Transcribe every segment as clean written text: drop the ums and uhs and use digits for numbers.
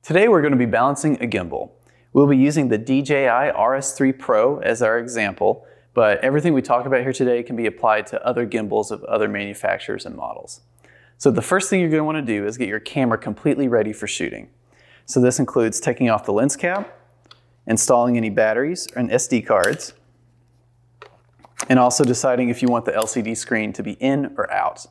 Today we're going to be balancing a gimbal. We'll be using the DJI RS3 Pro as our example, but everything we talk about here today can be applied to other gimbals of other manufacturers and models. So the first thing you're going to want to do is get your camera completely ready for shooting. So this includes taking off the lens cap, installing any batteries and SD cards, and also deciding if you want the LCD screen to be in or out.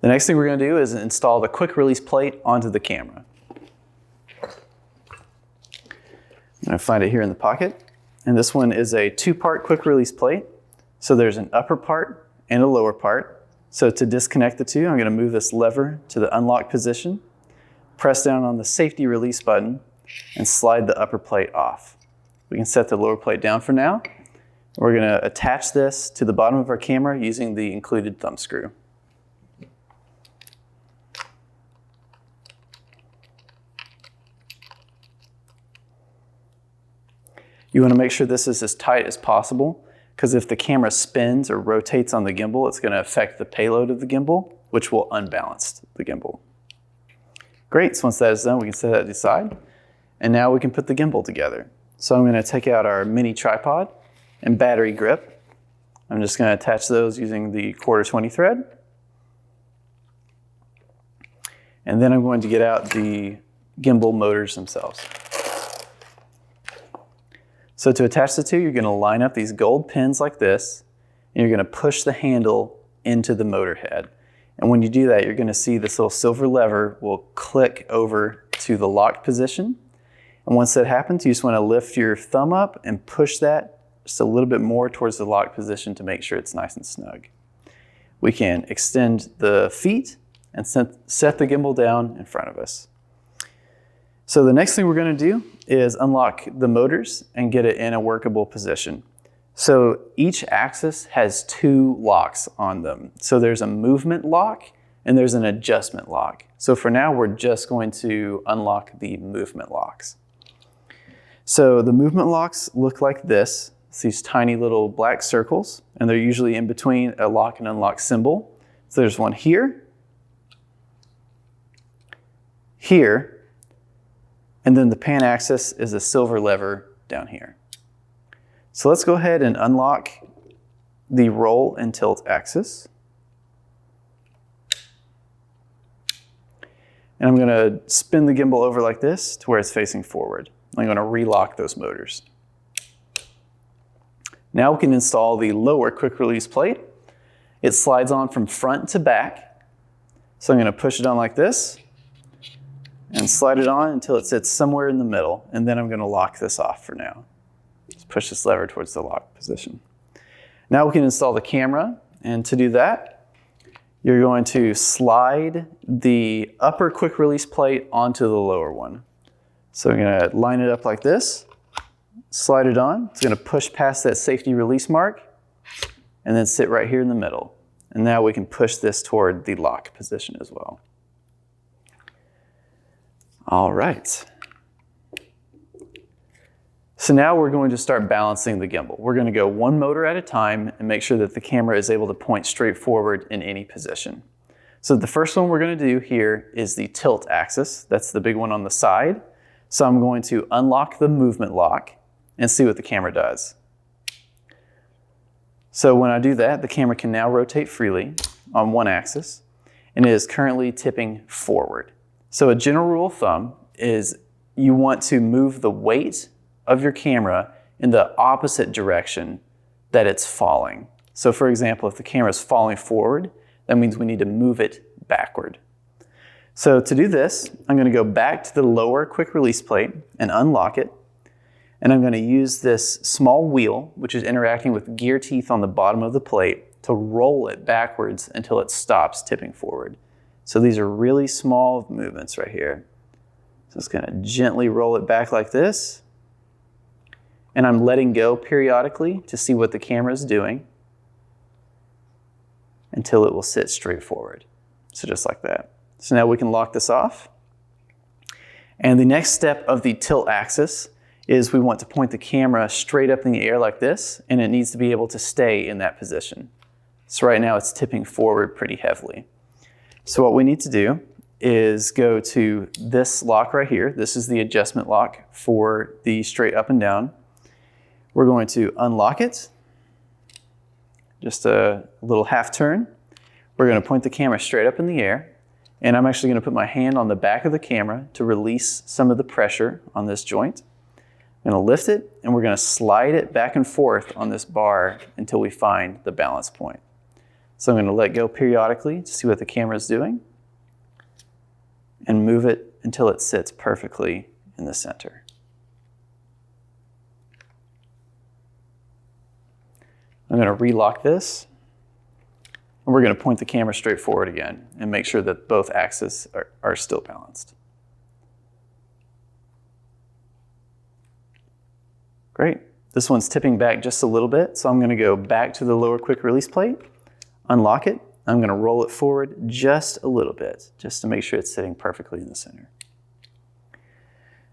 The next thing we're going to do is install the quick release plate onto the camera. I'm going to find it here in the pocket. And this one is a two-part quick release plate. So there's an upper part and a lower part. So to disconnect the two, I'm going to move this lever to the unlock position, press down on the safety release button, and slide the upper plate off. We can set the lower plate down for now. We're going to attach this to the bottom of our camera using the included thumb screw. You want to make sure this is as tight as possible, because if the camera spins or rotates on the gimbal, it's going to affect the payload of the gimbal, which will unbalance the gimbal. Great, so once that is done, we can set that aside. And now we can put the gimbal together. So I'm going to take out our mini tripod and battery grip. I'm just going to attach those using the 1/4-20 thread. And then I'm going to get out the gimbal motors themselves. So to attach the two, you're going to line up these gold pins like this, and you're going to push the handle into the motor head. And when you do that, you're going to see this little silver lever will click over to the locked position. And once that happens, you just want to lift your thumb up and push that just a little bit more towards the locked position to make sure it's nice and snug. We can extend the feet and set the gimbal down in front of us. So the next thing we're going to do is unlock the motors and get it in a workable position. So each axis has two locks on them. So there's a movement lock and there's an adjustment lock. So for now, we're just going to unlock the movement locks. So the movement locks look like this. It's these tiny little black circles, and they're usually in between a lock and unlock symbol. So there's one here, here, and then the pan axis is a silver lever down here. So let's go ahead and unlock the roll and tilt axis. And I'm going to spin the gimbal over like this to where it's facing forward. I'm going to relock those motors. Now we can install the lower quick release plate. It slides on from front to back. So I'm going to push it on like this and slide it on until it sits somewhere in the middle, and then I'm going to lock this off for now. Just push this lever towards the lock position. Now we can install the camera, and to do that, you're going to slide the upper quick release plate onto the lower one. So I'm going to line it up like this, slide it on. It's going to push past that safety release mark, and then sit right here in the middle. And now we can push this toward the lock position as well. All right. So now we're going to start balancing the gimbal. We're going to go one motor at a time and make sure that the camera is able to point straight forward in any position. So the first one we're going to do here is the tilt axis. That's the big one on the side. So I'm going to unlock the movement lock and see what the camera does. So when I do that, the camera can now rotate freely on one axis, and it is currently tipping forward. So a general rule of thumb is you want to move the weight of your camera in the opposite direction that it's falling. So for example, if the camera is falling forward, that means we need to move it backward. So to do this, I'm going to go back to the lower quick release plate and unlock it. And I'm going to use this small wheel, which is interacting with gear teeth on the bottom of the plate, to roll it backwards until it stops tipping forward. So these are really small movements right here. So it's going to gently roll it back like this. And I'm letting go periodically to see what the camera is doing until it will sit straight forward. So just like that. So now we can lock this off. And the next step of the tilt axis is we want to point the camera straight up in the air like this, and it needs to be able to stay in that position. So right now it's tipping forward pretty heavily. So what we need to do is go to this lock right here. This is the adjustment lock for the straight up and down. We're going to unlock it, just a little half turn. We're going to point the camera straight up in the air, and I'm actually going to put my hand on the back of the camera to release some of the pressure on this joint. I'm going to lift it, and we're going to slide it back and forth on this bar until we find the balance point. So I'm going to let go periodically to see what the camera is doing, and move it until it sits perfectly in the center. I'm going to relock this, and we're going to point the camera straight forward again and make sure that both axes are still balanced. Great. This one's tipping back just a little bit, so I'm going to go back to the lower quick release plate, unlock it. I'm going to roll it forward just a little bit, just to make sure it's sitting perfectly in the center.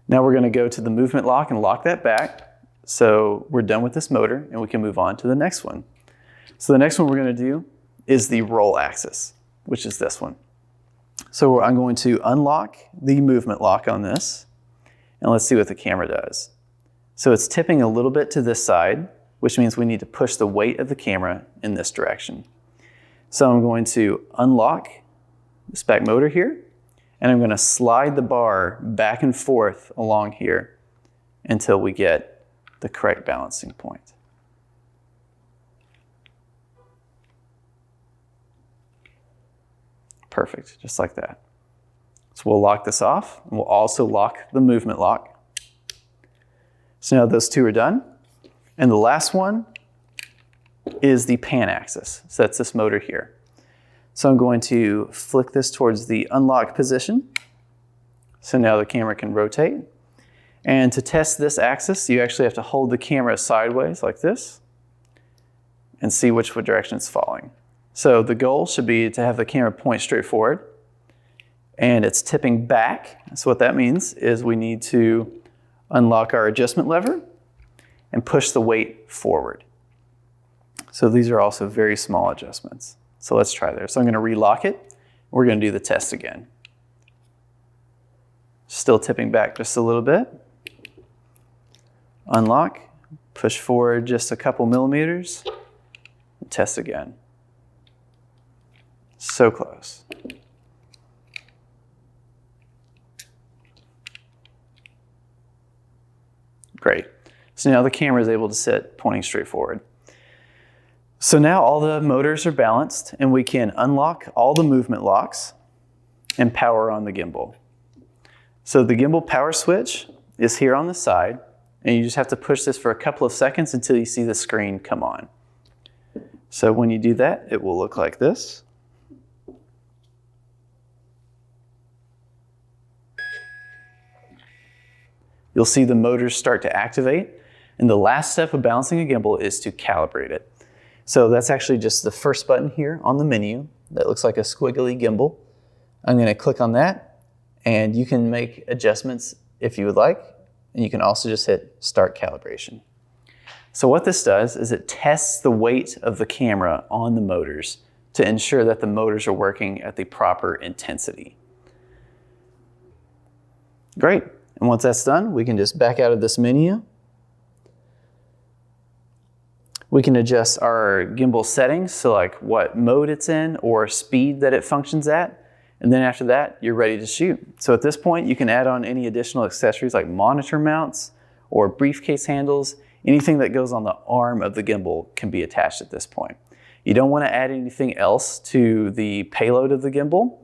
Now we're going to go to the movement lock and lock that back. So we're done with this motor, and we can move on to the next one. So the next one we're going to do is the roll axis, which is this one. So I'm going to unlock the movement lock on this, and let's see what the camera does. So it's tipping a little bit to this side, which means we need to push the weight of the camera in this direction. So I'm going to unlock this back motor here, and I'm going to slide the bar back and forth along here until we get the correct balancing point. Perfect, just like that. So we'll lock this off, and we'll also lock the movement lock. So now those two are done. And the last one is the pan axis. So that's this motor here. So I'm going to flick this towards the unlock position. So now the camera can rotate. And to test this axis, you actually have to hold the camera sideways like this and see which direction it's falling. So the goal should be to have the camera point straight forward, and it's tipping back. So what that means is we need to unlock our adjustment lever and push the weight forward. So these are also very small adjustments. So let's try there. So I'm going to relock it. We're going to do the test again. Still tipping back just a little bit. Unlock, push forward just a couple millimeters, and test again. So close. Great. So now the camera is able to sit pointing straight forward. So now all the motors are balanced, and we can unlock all the movement locks and power on the gimbal. So the gimbal power switch is here on the side, and you just have to push this for a couple of seconds until you see the screen come on. So when you do that, it will look like this. You'll see the motors start to activate, and the last step of balancing a gimbal is to calibrate it. So that's actually just the first button here on the menu that looks like a squiggly gimbal. I'm going to click on that, and you can make adjustments if you would like, and you can also just hit Start Calibration. So what this does is it tests the weight of the camera on the motors to ensure that the motors are working at the proper intensity. Great. And once that's done, we can just back out of this menu. We can adjust our gimbal settings, so like what mode it's in or speed that it functions at. And then after that, you're ready to shoot. So at this point, you can add on any additional accessories like monitor mounts or briefcase handles. Anything that goes on the arm of the gimbal can be attached at this point. You don't want to add anything else to the payload of the gimbal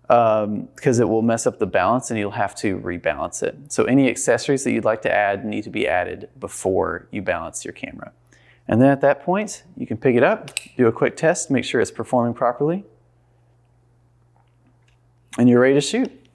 because it will mess up the balance and you'll have to rebalance it. So any accessories that you'd like to add need to be added before you balance your camera. And then at that point, you can pick it up, do a quick test, make sure it's performing properly, and you're ready to shoot.